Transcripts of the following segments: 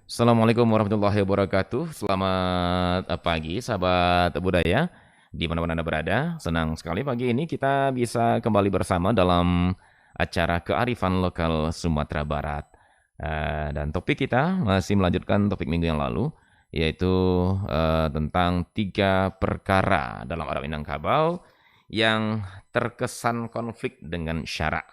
Assalamualaikum warahmatullahi wabarakatuh. Selamat pagi, sahabat budaya, di mana-mana Anda berada. Senang sekali pagi ini kita bisa kembali bersama dalam acara kearifan lokal Sumatera Barat. Dan topik kita masih melanjutkan topik minggu yang lalu, yaitu tentang 3 perkara dalam Adab Minangkabau yang terkesan konflik dengan syarak.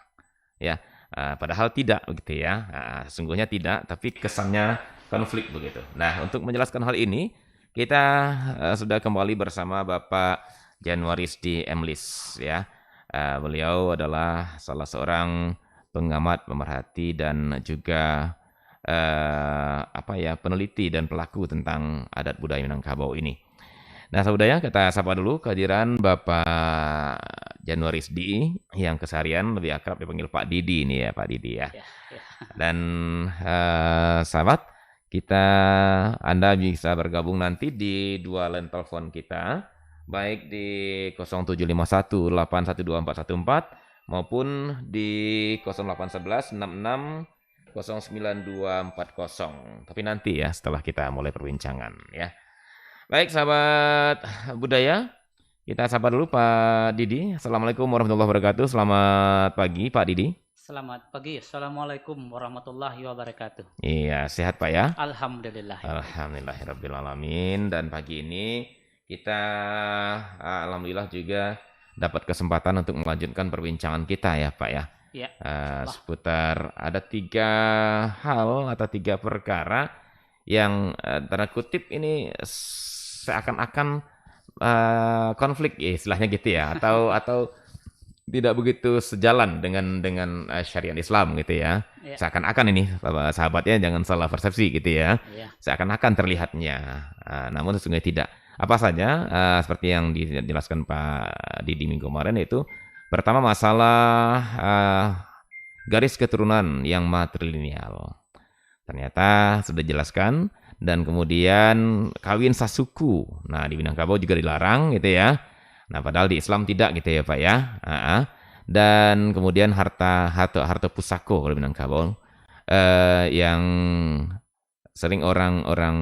Ya, padahal tidak begitu ya. Sesungguhnya tidak, tapi kesannya konflik begitu. Nah, untuk menjelaskan hal ini, kita sudah kembali bersama Bapak Januaris di Emlis ya. Beliau adalah salah seorang pengamat, pemerhati dan juga peneliti dan pelaku tentang adat budaya Minangkabau ini. Nah, saudara, kita sapa dulu kehadiran Bapak Januaris di yang keseharian lebih akrab dipanggil Pak Didi ini ya, Pak Didi ya. Ya. Dan sahabat, Anda bisa bergabung nanti di 2 line telepon kita, baik di 0751812414 maupun di 081166094240. Tapi nanti ya setelah kita mulai perbincangan ya. Baik sahabat budaya, kita sapa dulu Pak Didi. Assalamualaikum warahmatullahi wabarakatuh. Selamat pagi Pak Didi. Selamat pagi. Assalamualaikum warahmatullahi wabarakatuh. Iya, sehat Pak ya? Alhamdulillah. Alhamdulillahirrabbilalamin. Dan pagi ini kita alhamdulillah juga dapat kesempatan untuk melanjutkan perbincangan kita ya Pak ya. Ya. Seputar ada 3 hal atau 3 perkara yang tanda kutip ini seakan-akan konflik ya, istilahnya gitu ya, atau tidak begitu sejalan dengan syariat Islam gitu ya. Ya. Seakan-akan ini sahabatnya jangan salah persepsi gitu ya. Ya. Seakan-akan terlihatnya, namun sesungguhnya tidak. Apa saja seperti yang dijelaskan Pak Didi minggu kemarin, yaitu pertama masalah garis keturunan yang matrilineal. Ternyata sudah dijelaskan. Dan kemudian kawin sasuku. Nah, di Minangkabau juga dilarang gitu ya. Nah, padahal di Islam tidak gitu ya, Pak ya. Dan kemudian harta pusako kalau Minangkabau yang sering orang-orang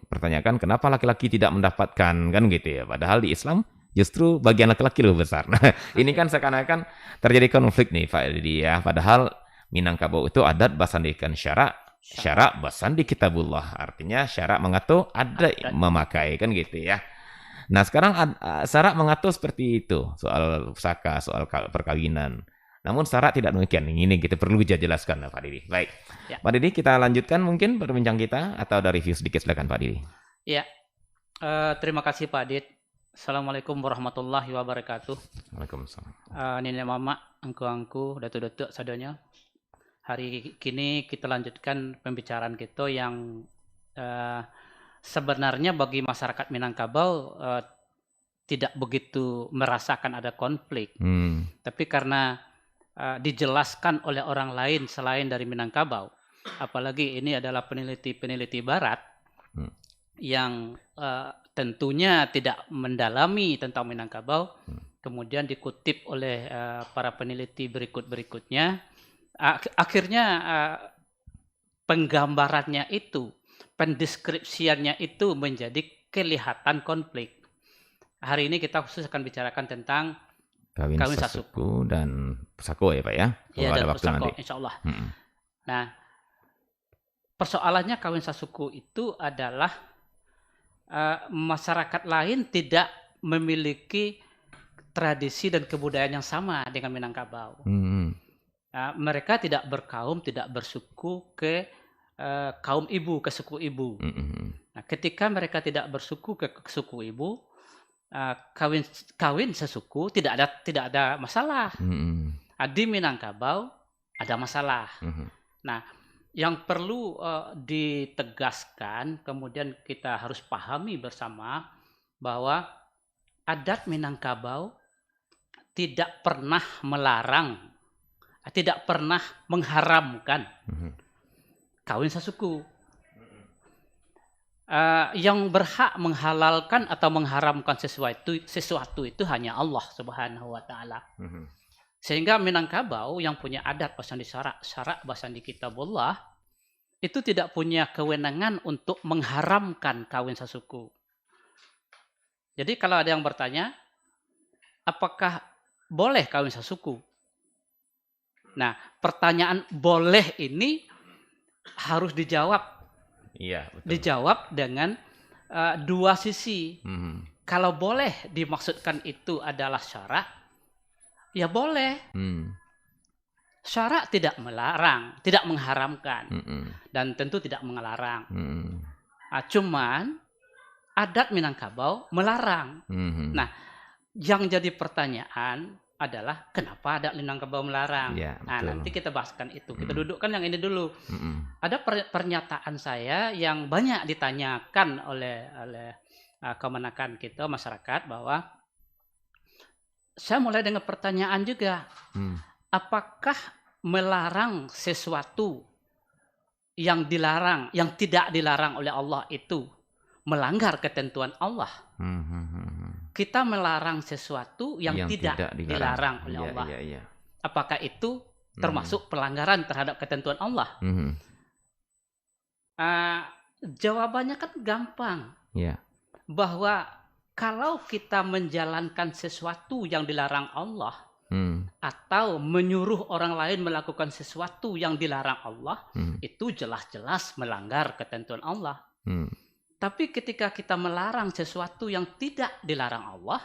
pertanyakan kenapa laki-laki tidak mendapatkan kan gitu ya. Padahal di Islam justru bagian laki-laki lebih besar. Nah, ini kan seakan-akan terjadi konflik nih, Pak Didi ya. Padahal Minangkabau itu adat basandikan syarak basandi kitabullah, artinya syarak mengatur adat memakai kan gitu ya. Nah, sekarang syarak mengatur seperti itu soal pusaka, soal perkawinan. Namun syarak tidak demikian. Ini kita perlu jelaskan Pak Didi. Baik. Ya. Pak Didi, kita lanjutkan mungkin perbincangan kita atau ada review sedikit, silakan Pak Didi. Ya. Terima kasih Pak Dit. Assalamualaikum warahmatullahi wabarakatuh. Waalaikumsalam. Nenek mama, angku datuk-datuk sadanya. Hari kini kita lanjutkan pembicaraan kita yang sebenarnya bagi masyarakat Minangkabau tidak begitu merasakan ada konflik. Tapi karena dijelaskan oleh orang lain selain dari Minangkabau, apalagi ini adalah peneliti Barat yang tentunya tidak mendalami tentang Minangkabau, kemudian dikutip oleh para peneliti berikutnya. Akhirnya penggambarannya itu, pendeskripsiannya itu menjadi kelihatan konflik. Hari ini kita khusus akan bicarakan tentang kawin sasuku dan pusako ya Pak ya? Kalau ada waktu pusako, nanti. Insya Allah. Nah, persoalannya kawin sasuku itu adalah masyarakat lain tidak memiliki tradisi dan kebudayaan yang sama dengan Minangkabau. Mereka tidak berkaum, tidak bersuku ke kaum ibu, ke suku ibu. Nah, ketika mereka tidak bersuku ke suku ibu, kawin sesuku tidak ada masalah. Di Minangkabau ada masalah. Nah, yang perlu ditegaskan, kemudian kita harus pahami bersama bahwa adat Minangkabau tidak pernah melarang, tidak pernah mengharamkan kawin sasuku. Yang berhak menghalalkan atau mengharamkan sesuatu itu hanya Allah Subhanahu wa taala. Sehingga Minangkabau yang punya adat basandi syarak basandi kitabullah itu tidak punya kewenangan untuk mengharamkan kawin sesuku. Jadi kalau ada yang bertanya, apakah boleh kawin sesuku? Nah, pertanyaan boleh ini harus dijawab. Iya, betul. Dijawab dengan dua sisi. Kalau boleh dimaksudkan itu adalah syarak, ya boleh. Syarak tidak melarang, tidak mengharamkan, dan tentu tidak melarang. Cuman adat Minangkabau melarang. Nah, yang jadi pertanyaan adalah kenapa adat Minangkabau melarang? Ya, nah, nanti kita bahaskan itu. Kita dudukkan yang ini dulu. Ada pernyataan saya yang banyak ditanyakan oleh kemenakan kita, masyarakat, bahwa saya mulai dengan pertanyaan juga. Apakah melarang sesuatu yang dilarang, yang tidak dilarang oleh Allah itu melanggar ketentuan Allah? Kita melarang sesuatu yang tidak dilarang oleh Allah. Apakah itu termasuk pelanggaran terhadap ketentuan Allah? Jawabannya kan gampang. Bahwa kalau kita menjalankan sesuatu yang dilarang Allah, atau menyuruh orang lain melakukan sesuatu yang dilarang Allah, itu jelas-jelas melanggar ketentuan Allah. Tapi ketika kita melarang sesuatu yang tidak dilarang Allah,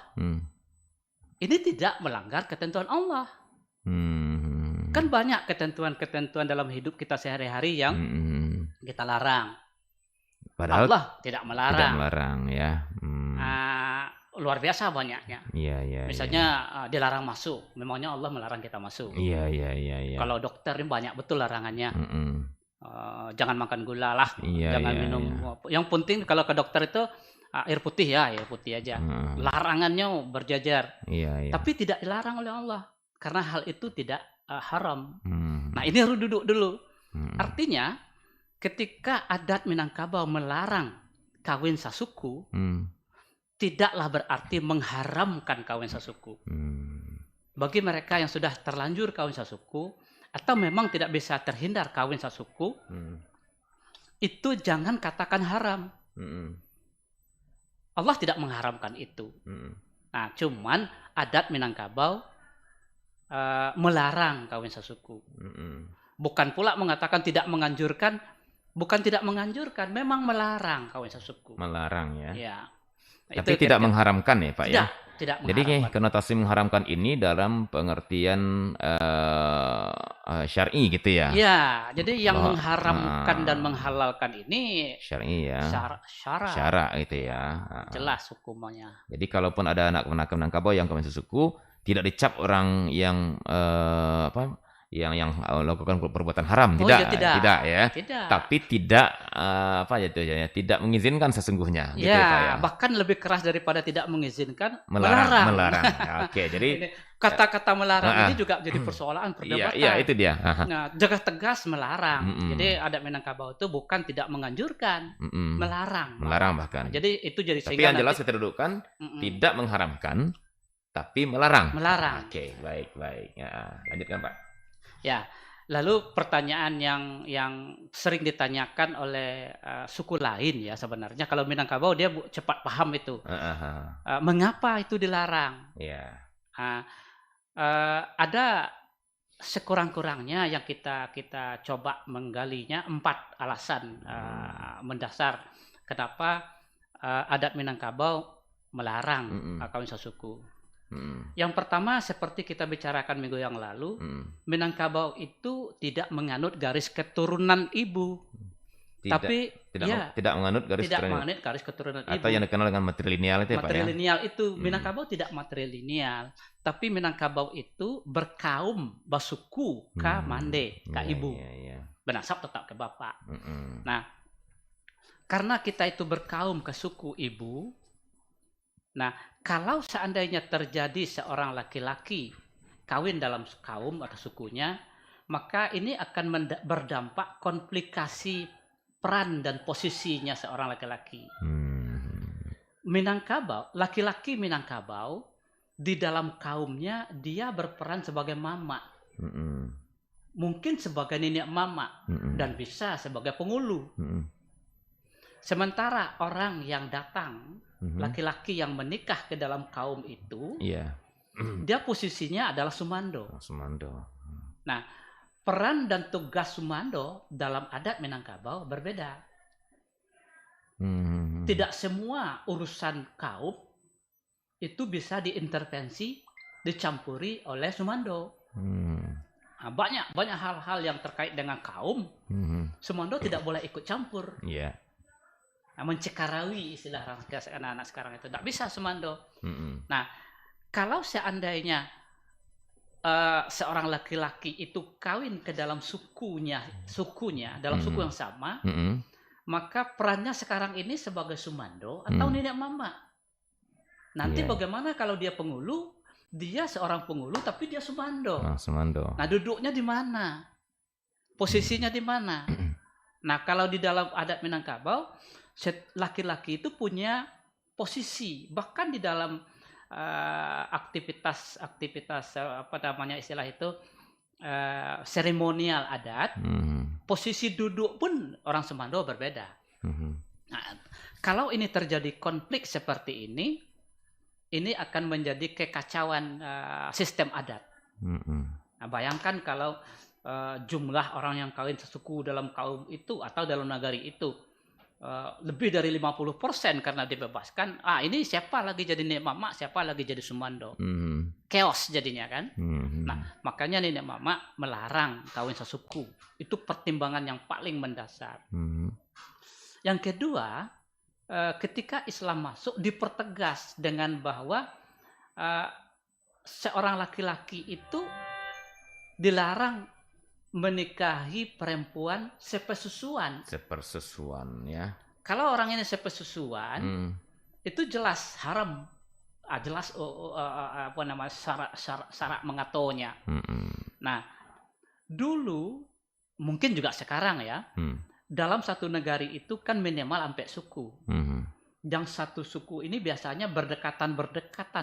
ini tidak melanggar ketentuan Allah. Kan banyak ketentuan-ketentuan dalam hidup kita sehari-hari yang kita larang. Padahal Allah tidak melarang. Tidak melarang, ya. Luar biasa banyaknya. Misalnya dilarang masuk, memangnya Allah melarang kita masuk. Kalau dokter ini banyak betul larangannya. Jangan makan gula lah, jangan minum. Yang penting kalau ke dokter itu air putih aja. Larangannya berjajar. Tapi tidak dilarang oleh Allah karena hal itu tidak haram. Nah, ini harus duduk dulu. Artinya ketika adat Minangkabau melarang kawin sasuku, tidaklah berarti mengharamkan kawin sasuku. Bagi mereka yang sudah terlanjur kawin sasuku, atau memang tidak bisa terhindar kawin sasuku, itu jangan katakan haram. Allah tidak mengharamkan itu. Nah, cuman adat Minangkabau melarang kawin sasuku. Bukan pula mengatakan tidak menganjurkan, bukan tidak menganjurkan, memang melarang kawin sasuku. Melarang, ya. Ya. Tapi tidak mengharamkan, ya, Pak, ya? Tidak Jadi konotasi mengharamkan ini dalam pengertian syar'i gitu ya? Ya, jadi yang mengharamkan dan menghalalkan ini syar'i, ya. Syara gitu ya. Jelas hukumannya. Jadi kalaupun ada anak Minangkabau yang kawin sesuku, tidak dicap orang yang yang melakukan perbuatan haram, tidak ya. Tidak. Tapi tidak tidak mengizinkan sesungguhnya, gitu ya, Pak, ya. Bahkan lebih keras daripada tidak mengizinkan, melarang. Oke, jadi kata-kata melarang ini juga jadi persoalan perdebatan. Iya, itu dia. Nah, jaga tegas melarang. Jadi adat Minangkabau itu bukan tidak menganjurkan, melarang. Melarang bahkan. Jadi itu jadi tapi yang jelas kita dudukan tidak mengharamkan, tapi melarang. Oke, baik. Ya, lanjutkan, Pak. Ya, lalu pertanyaan yang sering ditanyakan oleh suku lain, ya, sebenarnya kalau Minangkabau dia cepat paham itu. Mengapa itu dilarang? Ada sekurang-kurangnya yang kita coba menggalinya 4 alasan mendasar kenapa adat Minangkabau melarang kawin sasuku. Yang pertama, seperti kita bicarakan minggu yang lalu, Minangkabau itu tidak menganut garis keturunan ibu. Tidak menganut garis keturunan ibu. Atau yang dikenal dengan matrilineal itu, Pak, ya? Matrilineal itu, Minangkabau tidak matrilineal, tapi Minangkabau itu berkaum basuku ka mande, ka ibu. Benasab tetap ke bapak. Nah, karena kita itu berkaum ke suku ibu, nah, kalau seandainya terjadi seorang laki-laki kawin dalam kaum atau sukunya, maka ini akan berdampak komplikasi peran dan posisinya seorang laki-laki. Minangkabau, laki-laki Minangkabau di dalam kaumnya dia berperan sebagai mama. mungkin sebagai nenek mama dan bisa sebagai pengulu. Sementara orang yang datang, laki-laki yang menikah ke dalam kaum itu, dia posisinya adalah sumando. Nah, peran dan tugas sumando dalam adat Minangkabau berbeda. Tidak semua urusan kaum itu bisa diintervensi, dicampuri oleh sumando. Nah, banyak hal-hal yang terkait dengan kaum, sumando tidak boleh ikut campur. Nah, mencekarawi istilah anak-anak sekarang itu tidak bisa sumando. Nah, kalau seandainya seorang laki-laki itu kawin ke dalam sukunya dalam suku yang sama, maka perannya sekarang ini sebagai sumando atau nenek mama. Nanti bagaimana kalau dia pengulu? Dia seorang pengulu tapi dia sumando. Nah, duduknya di mana? Posisinya di mana? Nah, kalau di dalam adat Minangkabau, laki-laki itu punya posisi, bahkan di dalam aktivitas apa namanya istilah itu, seremonial adat, posisi duduk pun orang sumando berbeda. Nah, kalau ini terjadi konflik seperti ini akan menjadi kekacauan sistem adat. Nah, bayangkan kalau jumlah orang yang kawin sesuku dalam kaum itu atau dalam nagari itu lebih dari 50% karena dibebaskan. Ini siapa lagi jadi nenek mama, siapa lagi jadi sumando. Chaos jadinya kan. Nah, makanya nenek mama melarang kawin sesuku. Itu pertimbangan yang paling mendasar. Yang kedua, ketika Islam masuk dipertegas dengan bahwa seorang laki-laki itu dilarang menikahi perempuan sepersusuan ya. Kalau orang ini sepersusuan itu jelas haram, jelas apa namanya syarat mengatonya. Nah, dulu mungkin juga sekarang ya. Dalam satu negari itu kan minimal sampai suku. Yang satu suku ini biasanya berdekatan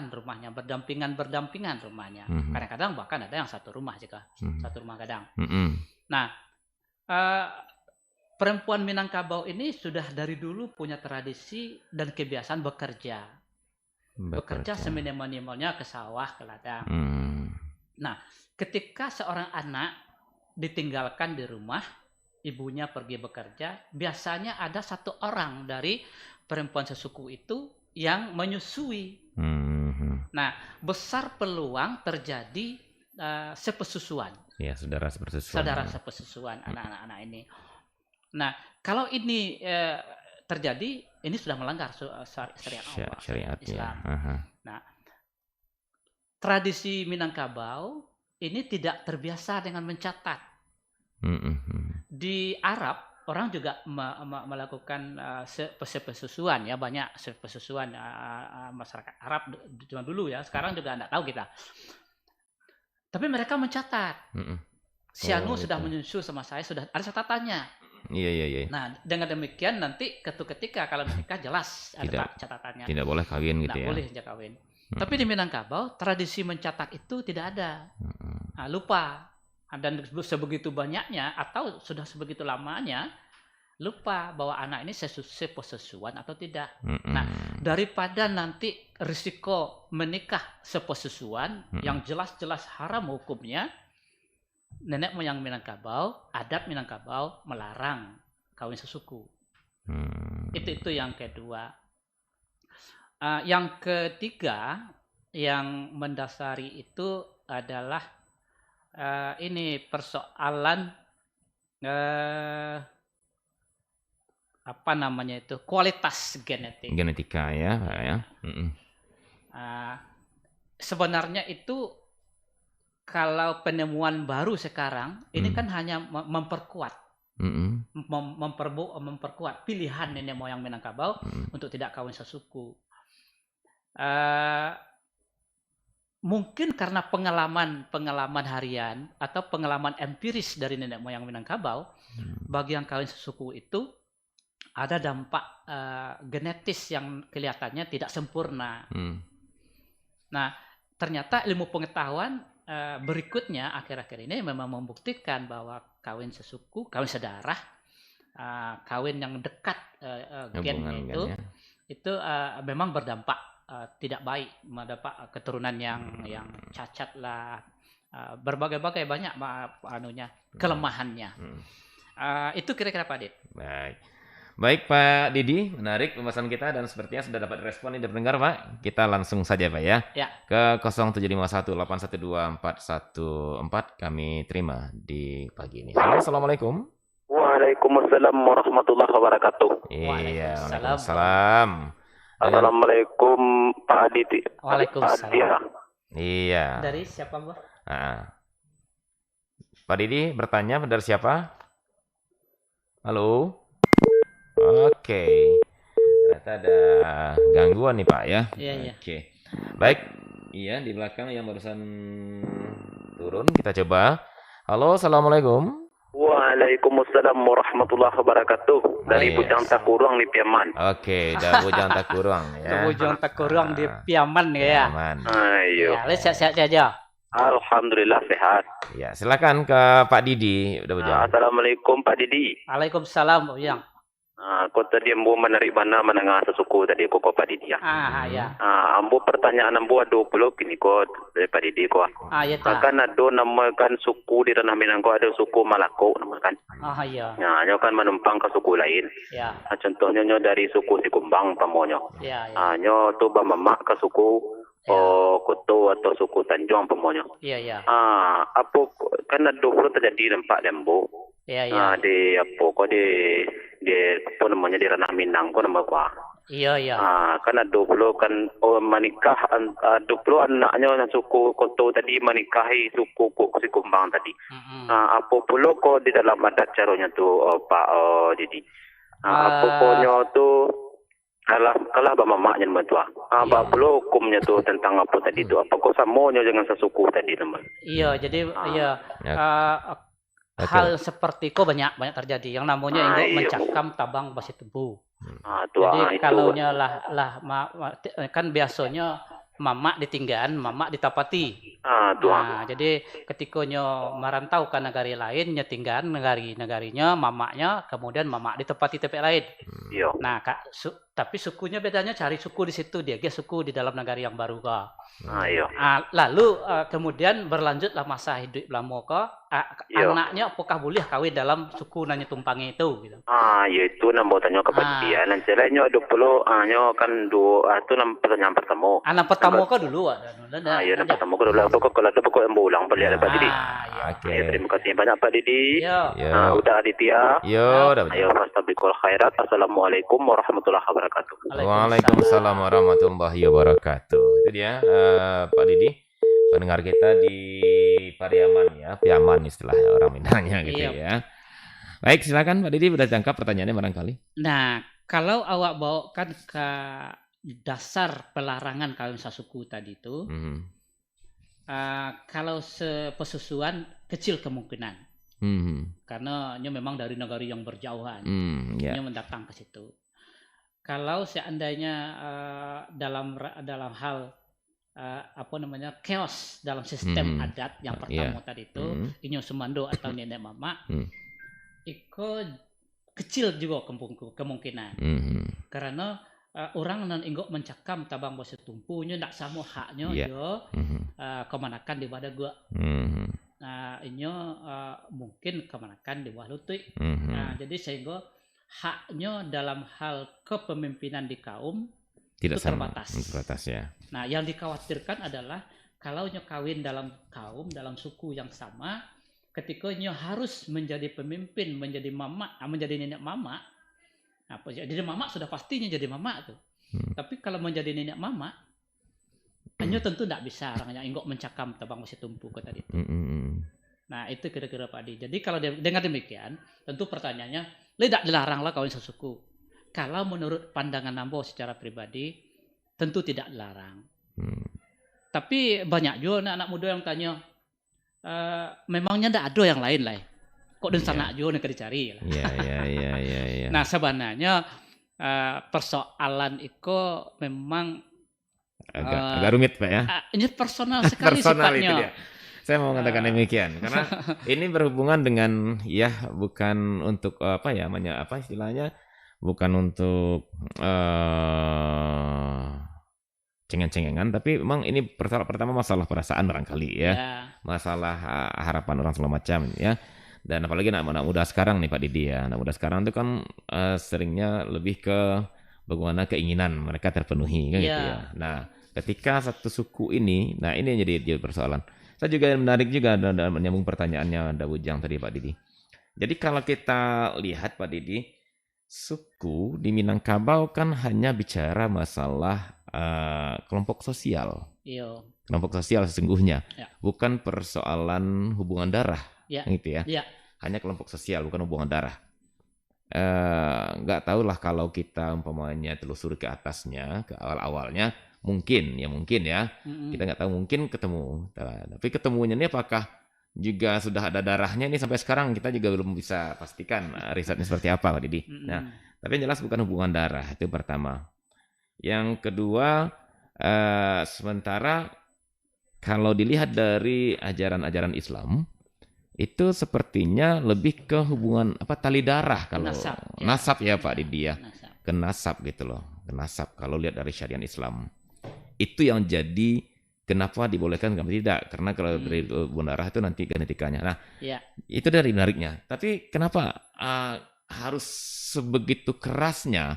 rumahnya, berdampingan rumahnya. Kadang-kadang bahkan ada yang satu rumah juga, satu rumah kadang. Nah, perempuan Minangkabau ini sudah dari dulu punya tradisi dan kebiasaan bekerja seminimal-minimalnya ke sawah, ke ladang. Nah, ketika seorang anak ditinggalkan di rumah, ibunya pergi bekerja, biasanya ada satu orang dari perempuan sesuku itu yang menyusui. Nah, besar peluang terjadi sepersusuan. Ya, saudara sepersusuan anak-anak ini. Nah, kalau ini terjadi, ini sudah melanggar syariat Islam. Nah, tradisi Minangkabau ini tidak terbiasa dengan mencatat. Di Arab orang juga melakukan sepersusuan ya, banyak sepersusuan masyarakat Arab zaman dulu ya, sekarang juga enggak tahu kita. Tapi mereka mencatat. Si anu sudah menyusu sama saya, sudah ada catatannya. Iya. Nah, dengan demikian nanti ketika kalau menikah jelas ada catatannya. Tidak boleh kawin gitu ya. Tidak boleh kawin. Tapi di Minangkabau tradisi mencatat itu tidak ada. Nah, lupa. Dan sebegitu banyaknya atau sudah sebegitu lamanya lupa bahwa anak ini sepersusuan atau tidak. Nah, daripada nanti risiko menikah sepersusuan yang jelas-jelas haram hukumnya, nenek moyang Minangkabau, adat Minangkabau melarang kawin sesuku. Itu yang kedua. Yang ketiga yang mendasari itu adalah ini persoalan apa namanya itu, kualitas genetika ya. Sebenarnya itu kalau penemuan baru sekarang ini kan hanya memperkuat memperkuat pilihan nenek moyang Minangkabau untuk tidak kawin sesuku. Mungkin karena pengalaman harian atau pengalaman empiris dari nenek moyang Minangkabau, bagi yang kawin sesuku itu ada dampak genetis yang kelihatannya tidak sempurna. Nah, ternyata ilmu pengetahuan berikutnya akhir-akhir ini memang membuktikan bahwa kawin sesuku, kawin sedarah, kawin yang dekat gennya itu memang berdampak tidak baik, mendapat keturunan yang cacat lah, berbagai-bagai banyak kelemahannya. Itu kira-kira Pak Dit. Baik Pak Didi, menarik pembahasan kita dan sepertinya sudah dapat respon dari pendengar Pak. Kita langsung saja Pak ya. Ke 0751812414 kami terima di pagi ini. Halo, Assalamualaikum. Waalaikumsalam warahmatullahi wabarakatuh. Iya, Waalaikumsalam. Assalamualaikum Pak Didi. Waalaikumsalam. Iya. Dari siapa Bu? Pak Didi bertanya dari siapa? Halo. Oke. Ternyata ada gangguan nih Pak ya. Iya. Oke. Baik. Iya, di belakang yang barusan turun kita coba. Halo, Assalamualaikum. Waalaikumsalam warahmatullahi wabarakatuh. Dari Bujang Takurang di Piaman. Oke, dari Bujang Takurang ya. Bujang Takurang di Piaman ya. Piaman. Ayo. Ya, sehat-sehat saja. Alhamdulillah sehat. Ya, silakan ke Pak Didi. Udah Bujang. Assalamualaikum Pak Didi. Waalaikumsalam Bujang. Kau tadi ambo menarik mana menengah sesuku tadi kok Pak Didi ya. Ya. Ambo pertanyaan ambo ada puluh kini kok dari Pak Didi kok. Ya ta. Akan ada namakan suku di tanah Minangkabau ada suku Malako namakan. Ya. Nah, nyo kan menumpang ke suku lain. Ya. Contohnya nyo dari suku Sikumbang pamonyo. Ya. Nyo tu bamamak ke suku Kutu atau suku Tanjung pamonyo. Iya. Apa kan ada puluh terjadi nampak lembu. Iya. Di apa kok di apa namanya di ranah Minang kok nama gua. Iya. Kan ada puluh kan menikah ada puluh anaknya suku Kutu tadi menikahi suku Sikumbang tadi. Apa puluh kok di dalam adat caranya tu Pak Didi. Apa pokoknya tu kalau bamamaknya mentua. Apa puluh hukumnya tu tentang apa tadi tu? Apa kok samonya dengan sesuku tadi teman? Iya, jadi hal seperti itu banyak terjadi. Yang namanya mencakam tabang basi tebu. Jadi kalau lah kan biasanya mamak ditinggalan, mamak ditapati. Jadi ketika merantau ke negari lain, nyetinggalan negarinya, mamaknya, kemudian mamak ditepati tempat lain. Nah, tapi sukunya bedanya cari suku di situ, dia suku di dalam negara yang baru lalu kemudian berlanjutlah masa hidup lama anaknya apakah boleh kawin dalam suku nanya tumpangi itu gitu. Itu nambah tanya kepada dia. Nanti lainnya ada puluh kan dua itu pertanyaan pertama. Anak pertama dulu ada. Anak pertama dulu. Pokok kalau ada pokok yang ulang beli ada Pak Didi. Terima kasih banyak Pak Didi. Udah Aditya. Udah. Ayo fastabiqul khairat. Assalamualaikum warahmatullahi wabarakatuh. Waalaikumsalam warahmatullahi wabarakatuh. Itu dia Pak Didi, pendengar kita di Pariaman ya, Piaman istilah orang Minangnya gitu ya. Baik, silakan Pak Didi, udah tangkap pertanyaannya barangkali. Nah, kalau awak bawakan ke dasar pelarangan kawin sasuku tadi itu, kalau pesusuan kecil kemungkinan, karena memang dari negara yang berjauhan, mendatang ke situ. Kalau seandainya dalam hal chaos dalam sistem adat yang pertama tadi itu inyo sumando atau nenek mama itu kecil juga kemungkinan karena orang nan inggok mencakam tabang bose tumpunya ndak sama haknya kemanakan di badan gua inyo mungkin kemanakan di bawah lutut jadi sehingga haknya dalam hal kepemimpinan di kaum tidak itu terbatas ya. Nah, yang dikhawatirkan adalah kalau nyo kawin dalam kaum, dalam suku yang sama, ketika nyo harus menjadi pemimpin, menjadi mama, menjadi nenek mama. Nah, jadi mama sudah pastinya jadi mama tuh. Tapi kalau menjadi nenek mama, nyo tentu tidak bisa orangnya inggok mencakam tabang masih tumpu ke tadi itu. Nah, itu kira-kira Pak Di. Jadi kalau dengan demikian, tentu pertanyaannya, tidak dilaranglah kawin sesuku. Kalau menurut pandangan Nambo secara pribadi, tentu tidak dilarang. Tapi banyak juga anak muda yang tanya, memangnya tidak ada yang lain lah. Kok dan sana juga yang dicari. Iya. Nah sebenarnya persoalan itu memang agak rumit Pak ya. Ini personal sekali sifatnya. Saya mau mengatakan demikian karena ini berhubungan dengan ya bukan untuk apa ya namanya apa istilahnya bukan untuk cengeng-cengengan tapi memang ini pertama masalah perasaan barangkali ya. Masalah harapan orang segala macam ya. Dan apalagi anak-anak muda sekarang nih Pak Didi ya. Anak muda sekarang itu kan seringnya lebih ke bagaimana keinginan mereka terpenuhi kan gitu ya. Nah, ketika satu suku ini, nah ini yang jadi persoalan. Saya juga menarik juga dan menyambung pertanyaannya Dawujang tadi Pak Didi. Jadi kalau kita lihat Pak Didi, suku di Minangkabau kan hanya bicara masalah kelompok sosial. Iya. Kelompok sosial sesungguhnya, bukan persoalan hubungan darah. Gitu ya. Hanya kelompok sosial bukan hubungan darah. Nggak tahulah kalau kita umpamanya telusuri ke atasnya ke awalnya mungkin ya kita nggak tahu mungkin ketemu tapi ketemunya ini apakah juga sudah ada darahnya ini sampai sekarang kita juga belum bisa pastikan risetnya seperti apa Pak Didi. Nah tapi yang jelas bukan hubungan darah itu pertama. Yang kedua sementara kalau dilihat dari ajaran-ajaran Islam itu sepertinya lebih ke hubungan tali darah kalau nasab ya Pak Didi ya. Ke nasab gitu loh. Ke nasab kalau lihat dari syariat Islam. Itu yang jadi kenapa dibolehkan kenapa tidak? Karena kalau dari hubungan darah itu nanti genetikanya. Nah, itu dari menariknya. Tapi kenapa harus sebegitu kerasnya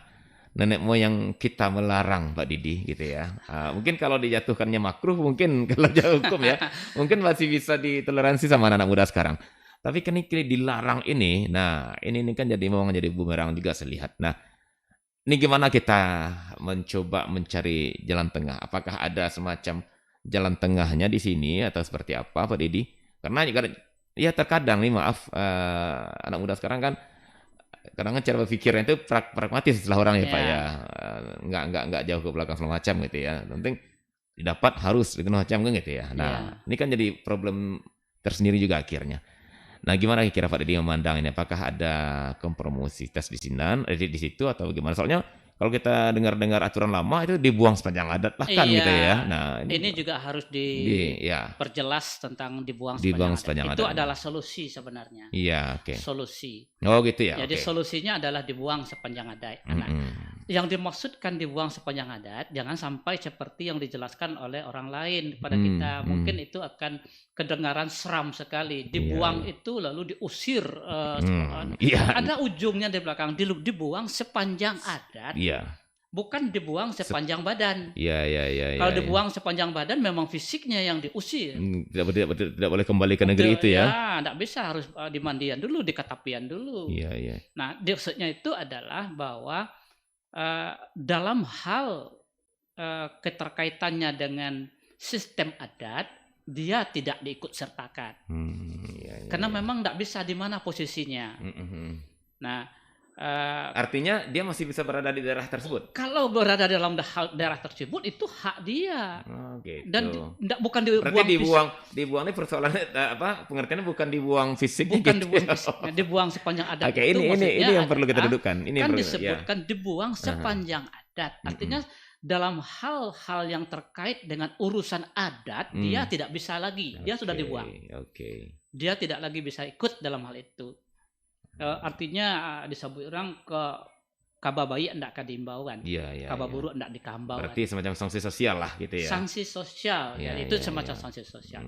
nenek moyang kita melarang Pak Didi gitu ya. Mungkin kalau dijatuhkannya makruh mungkin kalau jauh hukum ya. Mungkin masih bisa ditoleransi sama anak muda sekarang. Tapi kan ini dilarang ini. Nah, ini kan memang jadi bumerang juga saya lihat. Nah, ini gimana kita mencoba mencari jalan tengah? Apakah ada semacam jalan tengahnya di sini atau seperti apa Pak Didi? Karena ya terkadang nih maaf anak muda sekarang kan kadang cara berpikirnya itu pragmatis setelah orang ya Pak ya, nggak jauh ke belakang segala macam gitu ya. Penting didapat harus gitu macam kan gitu ya. Nah ini kan jadi problem tersendiri juga akhirnya. Nah gimana kira Pak Didi memandang ini? Apakah ada kompromisitas di situ atau gimana? Soalnya kalau kita dengar aturan lama itu dibuang sepanjang adat bahkan gitu ya. Nah ini juga harus diperjelas tentang dibuang sepanjang adat. Itu adalah solusi sebenarnya. Iya, oke. Solusi. Oh gitu ya. Jadi solusinya adalah dibuang sepanjang adat. Nah, yang dimaksudkan dibuang sepanjang adat jangan sampai seperti yang dijelaskan oleh orang lain kepada kita. Mungkin itu akan kedengaran seram sekali. Dibuang itu lalu diusir. Ada ujungnya di belakang. Dibuang sepanjang adat. Bukan dibuang sepanjang badan. Kalau dibuang sepanjang badan memang fisiknya yang diusir. Tidak boleh kembali ke negeri itu ya. Tidak bisa, harus dimandian dulu, dikatapian dulu. Nah, maksudnya itu adalah bahwa dalam hal keterkaitannya dengan sistem adat dia tidak diikut sertakan. Karena memang tidak bisa di mana posisinya. Nah, artinya dia masih bisa berada di daerah tersebut. Kalau berada dalam daerah tersebut itu hak dia. Gitu. Dan bukan dibuang. Berarti dibuang ini persoalannya pengertiannya bukan dibuang fisiknya. Bukan gitu. dibuang fisiknya, dibuang sepanjang adat. Ini yang perlu kita dudukkan. Ini kan disebutkan dibuang sepanjang adat. Artinya dalam hal-hal yang terkait dengan urusan adat dia tidak bisa lagi. Dia sudah dibuang. Dia tidak lagi bisa ikut dalam hal itu. Artinya disebut orang ke kaba bayi tidak akan diimbaukan, kaba buruk tidak dikambau. Berarti semacam sanksi sosial lah gitu ya. Sanksi sosial, itu semacam sanksi sosial.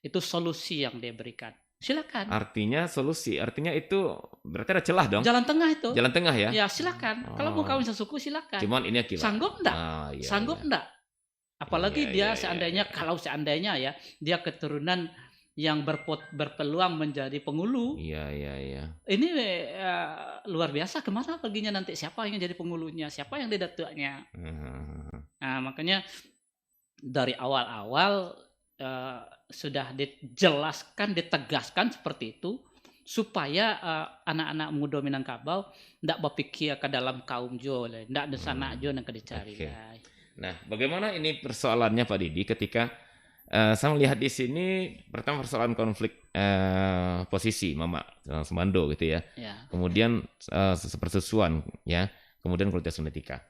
Itu solusi yang dia berikan. Silakan. Artinya solusi, artinya itu berarti ada celah dong. Jalan tengah itu. Jalan tengah ya. Ya silakan. Kalau mau kawin sesuku silakan. Cuman ini akibat. Sanggup enggak? Sanggup enggak? Apalagi dia seandainya kalau seandainya ya dia keturunan yang berpeluang menjadi pengulu. Ini luar biasa. Kemana perginya nanti? Siapa yang jadi pengulunya? Siapa yang didatuknya? Nah, makanya dari awal-awal sudah dijelaskan, ditegaskan seperti itu supaya anak-anak muda Minangkabau tidak berpikir ke dalam kaum jo, tidak di sana jo yang dicari. Nah, bagaimana ini persoalannya Pak Didi ketika saya melihat di sini pertama persoalan konflik posisi Mama Semando gitu ya. Kemudian persusuan ya, kemudian kualitas genetika.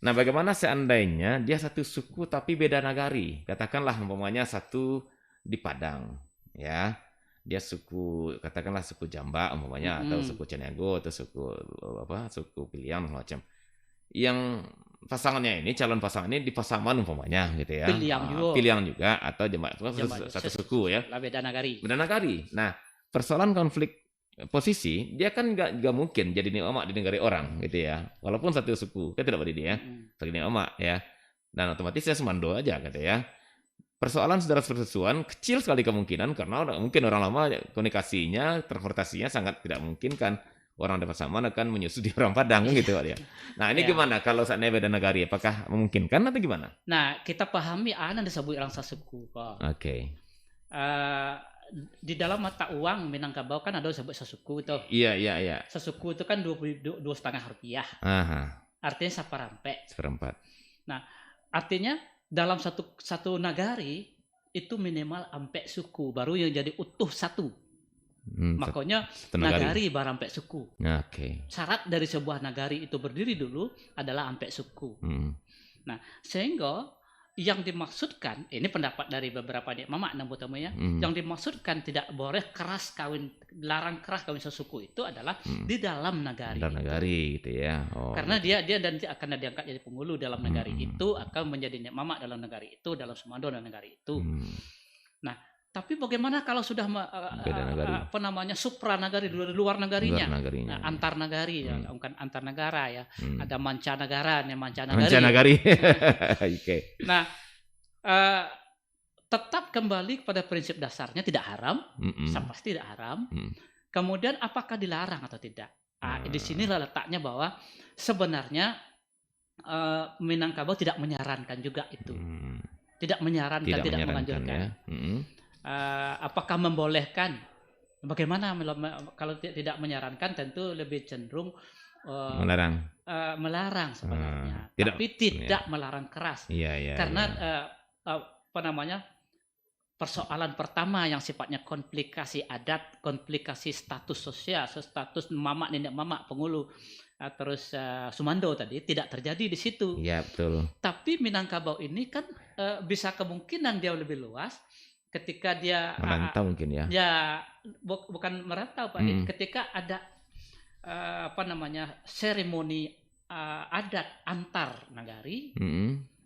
Nah, bagaimana seandainya dia satu suku tapi beda nagari? Katakanlah umpamanya satu di Padang, ya. Dia suku, katakanlah suku Jamba umpamanya, atau suku Caniago, atau suku Piliang macam. Yang pasangannya ini, calon pasangan ini di Pasaman umpamanya gitu ya. Piliang juga atau Jamba, satu suku ya. Beda nagari. Nah, persoalan konflik posisi, dia kan nggak mungkin jadi Ni'omak di negara orang gitu ya. Walaupun satu suku, kan tidak berdiri ya. Sebagai Ni'omak ya. Dan otomatis ya semando aja gitu ya. Persoalan saudara persesuaian kecil sekali kemungkinan karena mungkin orang lama komunikasinya, transportasinya sangat tidak mungkin kan. Orang dari Pasaman akan menyusui orang Padang gitu ya. Nah ini gimana kalau seandainya beda negari, apakah memungkinkan atau gimana? Nah kita pahami ana disebut orang sasuku kok. Oke. Di dalam mata uang Minangkabau kan ada disebut sasuku itu. Iya. Sasuku itu kan 2,5 rupiah. Artinya seperempat. Nah artinya dalam satu nagari itu minimal ampe suku baru yang jadi utuh satu. Makanya nagari barampe suku. Syarat dari sebuah nagari itu berdiri dulu adalah ampe suku. Nah, sehingga yang dimaksudkan, ini pendapat dari beberapa mamak namanya, yang dimaksudkan tidak boleh larang keras kawin sesuku itu adalah di dalam nagari. Dalam nagari gitu ya. Karena dia dan akan diangkat jadi penghulu dalam nagari itu, akan menjadi mamak dalam nagari itu, dalam semando dalam nagari itu. Nah, tapi bagaimana kalau sudah supranagari, luar nagarinya, antar nagari ya, bukan antar negara ya, ada mancanagari. Oke. Nah, tetap kembali kepada prinsip dasarnya tidak haram, pasti tidak haram. Kemudian apakah dilarang atau tidak? Di sinilah letaknya bahwa sebenarnya Minangkabau tidak menyarankan juga itu, tidak menganjurkan. Apakah membolehkan? Bagaimana kalau tidak menyarankan tentu lebih cenderung melarang sebenarnya, tapi tidak melarang keras. Karena persoalan pertama yang sifatnya komplikasi adat, komplikasi status sosial, status mamak nenek mamak penghulu, terus sumando tadi tidak terjadi di situ. Iya betul. Tapi Minangkabau ini kan bisa kemungkinan dia lebih luas. Ketika dia merantau mungkin ya. Ya bukan merantau Pak. Ketika ada seremoni adat antar nagari.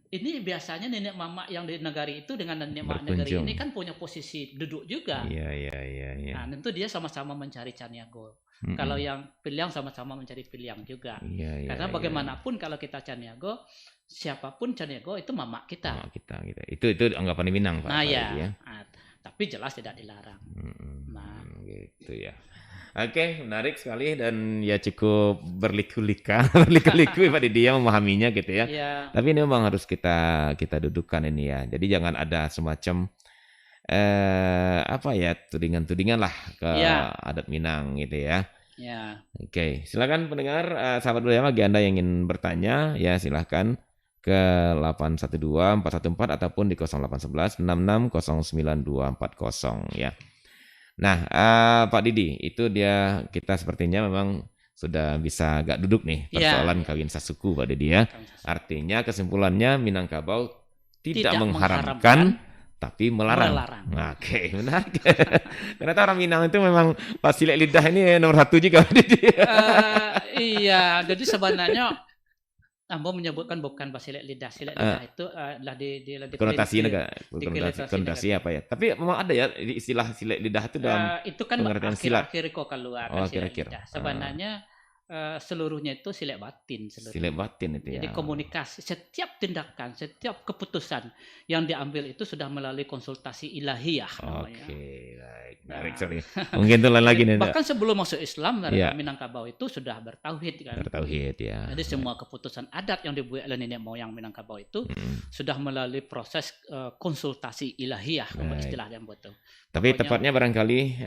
Ini biasanya nenek mamak yang di negari itu dengan nenek mamak negari ini kan punya posisi duduk juga. Iya. Nah, tentu dia sama-sama mencari Caniago. Kalau yang Piliang sama-sama mencari Piliang juga. Karena bagaimanapun kalau kita Caniago, siapapun Caniago itu mamak kita. Mamak kita gitu. Itu anggapan di Minang Pak. Nah ya. Tapi jelas tidak dilarang. Nah, gitu ya. Oke, menarik sekali dan ya cukup berliku-liku Pak Didi ya memahaminya gitu ya. Tapi ini memang harus kita dudukkan ini ya. Jadi jangan ada semacam tudingan-tudingan lah ke adat Minang gitu ya. Oke, silakan pendengar, sahabat Budaya bagi Anda yang ingin bertanya ya silakan ke 812 414 ataupun di 0811 66 09240 ya. Nah, Pak Didi, itu kita sepertinya memang sudah bisa agak duduk nih persoalan kawin sasuku Pak Didi ya. Artinya kesimpulannya Minangkabau tidak mengharamkan tapi melarang. Oke, benar. Ternyata orang Minang itu memang pas silet lidah ini nomor 1 juga Pak Didi. Iya, jadi sebenarnya Ambo menyebutkan bukan silet lidah. Silet lidah itu adalah di konotasi apa ya? Tapi memang ada ya istilah silet lidah itu dalam itu kan akhir-akhir kok keluar silet lidah. Sebenarnya seluruhnya itu silet batin. Silet batin itu ya. Jadi komunikasi, setiap tindakan, setiap keputusan yang diambil itu sudah melalui konsultasi ilahiyah. Oke, baik. Menarik sekali. Mungkin itu lain lagi nih. Bahkan sebelum masuk Islam, Minangkabau itu sudah bertauhid kan. Bertauhid ya. Jadi semua keputusan adat yang dibuat oleh nenek moyang Minangkabau itu sudah melalui proses konsultasi ilahiyah, istilah yang betul. Tapi tepatnya barangkali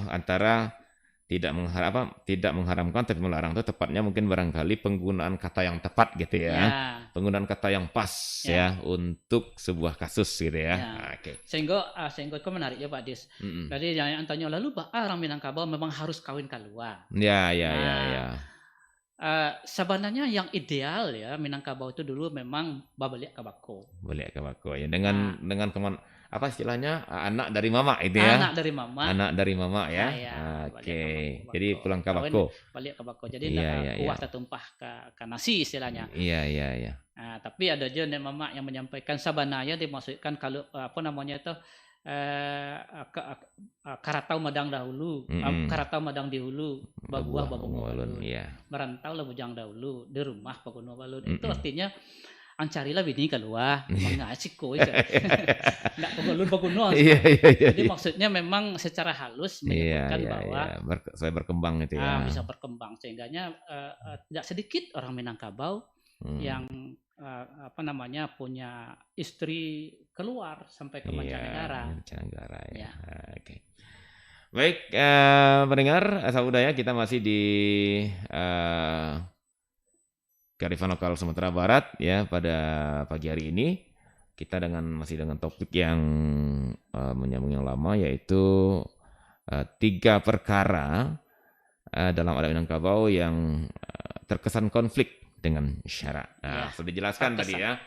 antara tidak mengharamkan tapi melarang itu tepatnya mungkin barangkali penggunaan kata yang tepat gitu ya. Penggunaan kata yang pas ya untuk sebuah kasus gitu ya. Oke. Sehingga itu menarik ya Pak Dis. Jadi yang tanya lalu orang Minangkabau memang harus kawin keluar. Ya. Sebenarnya yang ideal ya Minangkabau itu dulu memang babaliak kabako. Babaliak kabako ya dengan apa istilahnya anak dari mama itu ya. Anak dari mama. Anak dari mama ya. Oke. Jadi pulang kabako. Baliak kabako. Jadi kuah tertumpah ke nasi istilahnya. Iya. Nah, tapi ada aja nek mama yang menyampaikan sabanaya dimaksudkan kalau apa namanya itu karatau madang dahulu, karatau madang di hulu, babuah babungo balun. Merantau lah bujang dahulu, di rumah paguno balun. Itu artinya ancarilah bini keluar, mengasih koi. Enggak paguno paguno. Jadi maksudnya memang secara halus menyebutkan bahwa saya berkembang itu ya. Bisa berkembang sehingganya tidak sedikit orang Minangkabau yang punya istri keluar sampai ke mancanegara. Ya. Oke. Baik, pendengar Asa Budaya, kita masih di Kearifan Lokal Sumatera Barat ya pada pagi hari ini. Kita masih dengan topik yang menyambung yang lama, yaitu 3 perkara dalam adat Minangkabau yang terkesan konflik dengan syarak. Sudah dijelaskan tadi ya.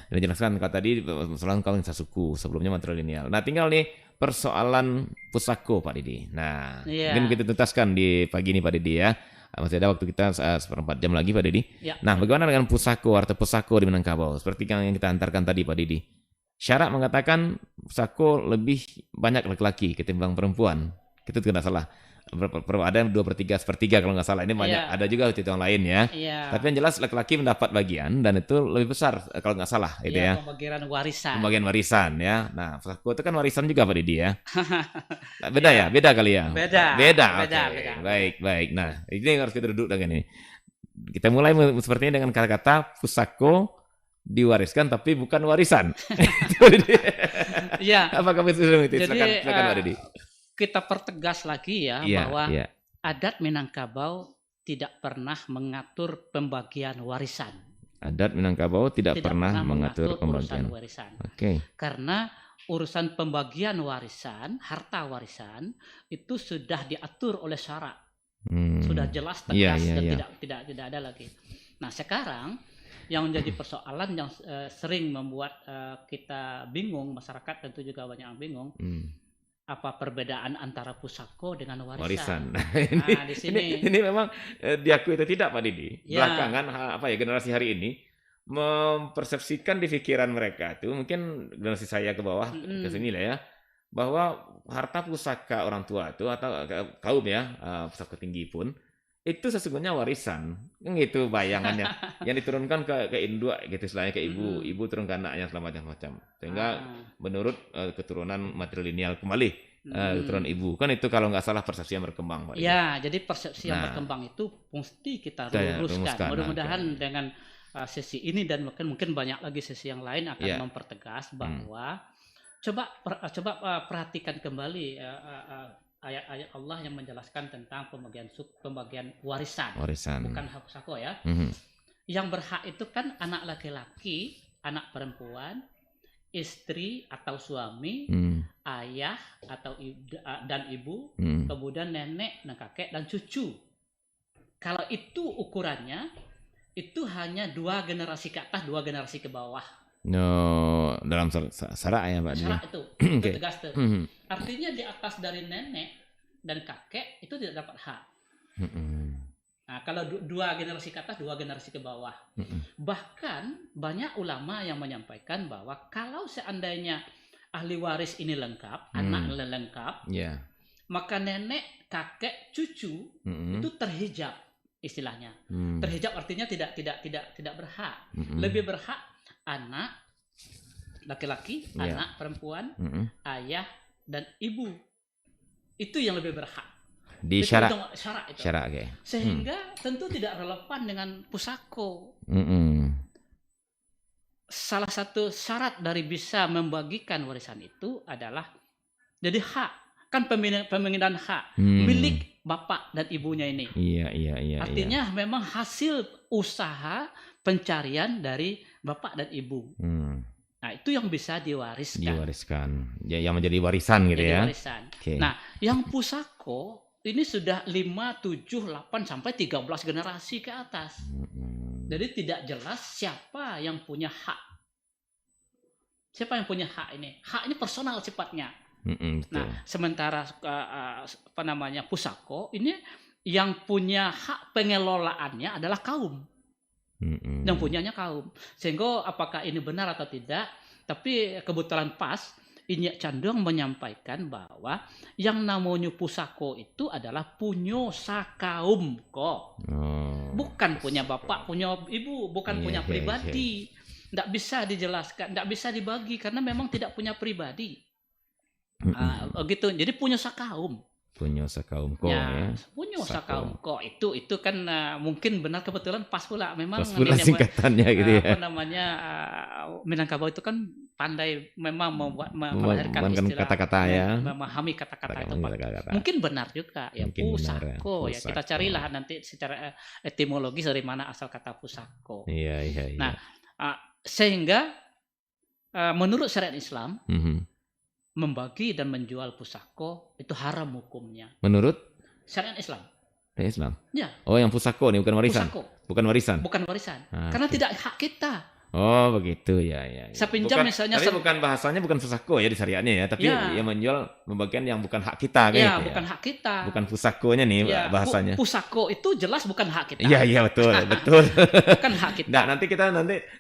Sudah dijelaskan tadi persoalan kawin sasuku, sebelumnya matrilineal. Nah, tinggal nih persoalan pusako Pak Didi. Nah, mungkin kita tuntaskan di pagi ini Pak Didi ya. Masih ada waktu kita 1/4 jam lagi Pak Didi. Nah, bagaimana dengan pusako atau pusako di Minangkabau? Seperti yang kita antarkan tadi Pak Didi. Syarak mengatakan pusako lebih banyak laki-laki ketimbang perempuan. Itu tidak salah. Ada 2/3, 1/3 kalau nggak salah. Ini banyak, ada juga yang lain ya. Tapi yang jelas laki-laki mendapat bagian dan itu lebih besar kalau nggak salah itu ya. Pembagian warisan ya. Nah, pusako itu kan warisan juga Pak Didi ya. Beda ya? Beda kali ya? Beda. Baik. Nah, ini harus kita duduk dengan ini. Kita mulai sepertinya dengan kata-kata pusako diwariskan tapi bukan warisan. Iya. Apa kamu itu? Silakan Pak Didi. Kita pertegas lagi ya bahwa adat Minangkabau tidak pernah mengatur pembagian warisan. Adat Minangkabau tidak pernah mengatur pembagian warisan. Karena urusan pembagian warisan, harta warisan itu sudah diatur oleh syarak. Sudah jelas tegas dan tidak ada lagi. Nah, sekarang yang menjadi persoalan yang sering membuat kita bingung, masyarakat tentu juga banyak yang bingung. Apa perbedaan antara pusako dengan warisan? Ini memang diakui atau tidak Pak Didi? Belakangan generasi hari ini mempersepsikan di pikiran mereka itu, mungkin generasi saya ke bawah ke sini lah ya, bahwa harta pusaka orang tua itu atau kaum ya, pusaka tinggi pun itu sesungguhnya warisan. Gitu bayangannya. Yang diturunkan ke induk gitu istilahnya, ke ibu turun ke anaknya segala macam. Sehingga menurut keturunan matrilineal kembali keturunan ibu. Kan itu kalau nggak salah persepsi yang berkembang Pak. Ya, jadi persepsi yang berkembang itu mesti kita luruskan. Mudah-mudahan dengan sesi ini dan mungkin banyak lagi sesi yang lain akan mempertegas bahwa coba perhatikan kembali ayat-ayat Allah yang menjelaskan tentang pembagian warisan. Bukan hak pusako ya. Yang berhak itu kan anak laki-laki, anak perempuan, istri atau suami, ayah atau dan ibu, kemudian nenek dan kakek dan cucu. Kalau itu ukurannya, itu hanya 2 generasi ke atas, 2 generasi ke bawah. No, dalam syarak ya Pak. Syarak itu tegas tuh. Artinya di atas dari nenek dan kakek itu tidak dapat hak. Nah, kalau 2 generasi ke atas, 2 generasi ke bawah. Bahkan banyak ulama yang menyampaikan bahwa kalau seandainya ahli waris ini lengkap, anak lengkap, maka nenek, kakek, cucu itu terhijab istilahnya. Terhijab artinya tidak berhak. Lebih berhak anak laki-laki, anak perempuan, ayah dan ibu. Itu yang lebih berhak. Di syarak itu. Sehingga tentu tidak relevan dengan pusako. Salah satu syarat dari bisa membagikan warisan itu adalah jadi hak. Kan pemindahan hak milik bapak dan ibunya ini. Iya. Artinya memang hasil usaha pencarian dari bapak dan ibu. Nah, itu yang bisa diwariskan. Ya, yang menjadi warisan gitu ya. Warisan. Nah, yang pusako ini sudah 5, 7, 8 sampai 13 generasi ke atas. Jadi tidak jelas siapa yang punya hak. Siapa yang punya hak ini? Hak ini personal sifatnya. Nah, sementara pusako ini yang punya hak pengelolaannya adalah kaum. Yang punyanya kaum. Sehingga apakah ini benar atau tidak, tapi kebetulan pas Inyak Candung menyampaikan bahwa yang namanya pusako itu adalah punyo sakaum kok. Bukan punya bapak, punya ibu, bukan punya pribadi. Tidak bisa dijelaskan, tidak bisa dibagi karena memang tidak punya pribadi. Gitu. Jadi punyo sakaum. Punyo sakaum ko ya. Punyo sakaum ko itu kan mungkin benar kebetulan pas pula memang pas pula singkatannya gitu ya. Apa namanya Minangkabau itu kan pandai memang melahirkan istilah kata-kata ya. Memahami kata-kata itu. Mungkin benar juga ya pusako ya. Kita carilah nanti secara etimologis dari mana asal kata pusako. Iya. Nah, sehingga menurut syariat Islam membagi dan menjual pusako itu haram hukumnya. Menurut syariat Islam. Islam. Ya. Oh, yang pusako nih bukan warisan. Pusako. Bukan warisan. Bukan warisan. Karena tidak hak kita. Oh, begitu ya. Saya pinjam misalnya. Tapi bukan bahasanya bukan pusako ya di syariatnya ya, tapi yang menjual pembagian yang bukan hak kita kayak gitu. Bukan hak kita. Bukan pusakonya nih bahasanya. Pusako itu jelas bukan hak kita. Iya, betul. Bukan hak kita. Nah, nanti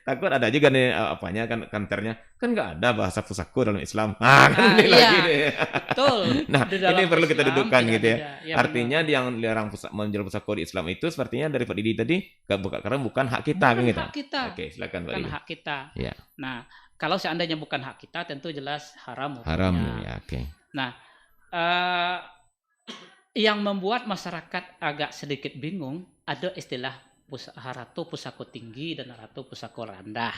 takut ada juga nih apanya kan kanternya. Kan enggak ada bahasa pusako dalam Islam. Kan ini lagi deh. Betul. Nah, ini perlu kita dudukkan gitu ya. Artinya Artinya yang dilarang menjual pusako di Islam itu sepertinya dari Pak Didi tadi karena bukan hak kita kan gitu. Hak kita. Oke, silakan Pak Didi. Hak kita. Ya. Nah, kalau seandainya bukan hak kita, tentu jelas haram hukumnya. Haram ya, oke. Nah, yang membuat masyarakat agak sedikit bingung ada istilah haratu pusako tinggi dan haratu pusako rendah.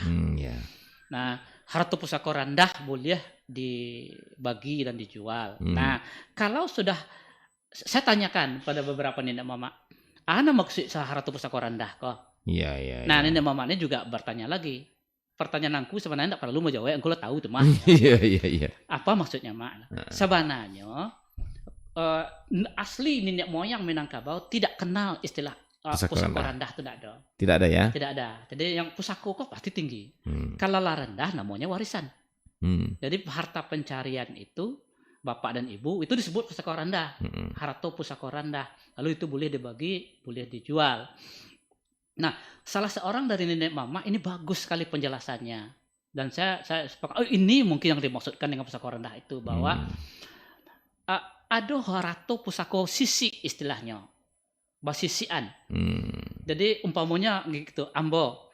Nah, haratu pusako rendah boleh dibagi dan dijual. Nah, kalau sudah saya tanyakan pada beberapa nenek mama, ana maksud haratu pusako rendah kok? Iya. Nah, nenek mama ini juga bertanya lagi. Pertanyaan aku sebenarnya tidak perlu mau jawab, aku tahu tuh mah. Iya. Apa maksudnya mak? Sebenarnya asli nenek moyang Minangkabau tidak kenal istilah pusako rendah itu tidak ada. Tidak ada ya? Tidak ada. Jadi yang pusako kok pasti tinggi. Kalau rendah namanya warisan. Jadi harta pencarian itu bapak dan ibu itu disebut pusako rendah. Harta pusako rendah. Lalu itu boleh dibagi, boleh dijual. Nah, salah seorang dari nenek mama ini bagus sekali penjelasannya. Dan saya sepakat, ini mungkin yang dimaksudkan dengan pusako rendah itu bahwa ada harato pusako sisi istilahnya. Basisian. Jadi umpamanya gitu, ambo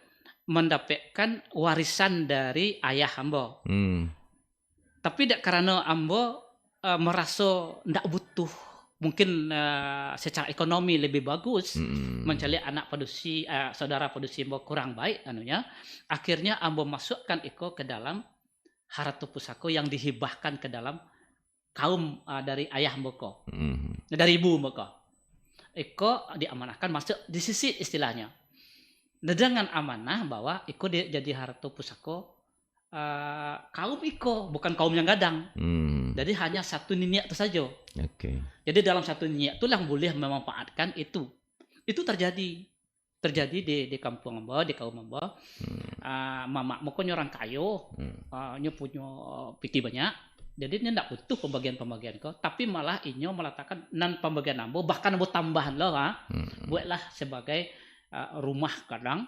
mendapatkan warisan dari ayah ambo. Tapi karena ambo merasa tidak butuh, mungkin secara ekonomi lebih bagus mencari anak padusi saudara padusi ambo kurang baik anunya, akhirnya ambo masukkan iko ke dalam haratu pusako yang dihibahkan ke dalam kaum dari ayah ambo ko, dari ibu ambo ko. Iko diamanahkan masuk di sisi istilahnya. Dengan amanah bahwa iko jadi haratu pusako kaum iko, bukan kaum yang gadang. Jadi hanya satu niat itu saja. Jadi dalam satu niat itu yang boleh memanfaatkan itu. Itu terjadi di kampung ambo, di kaum ambo. Mama mau orang kayo, punya piti banyak. Jadi ini tidak butuh pembagian kok, tapi malah inyo meletakkan nan pembagian ambo, bahkan ambo tambahan loh, buatlah sebagai rumah kadang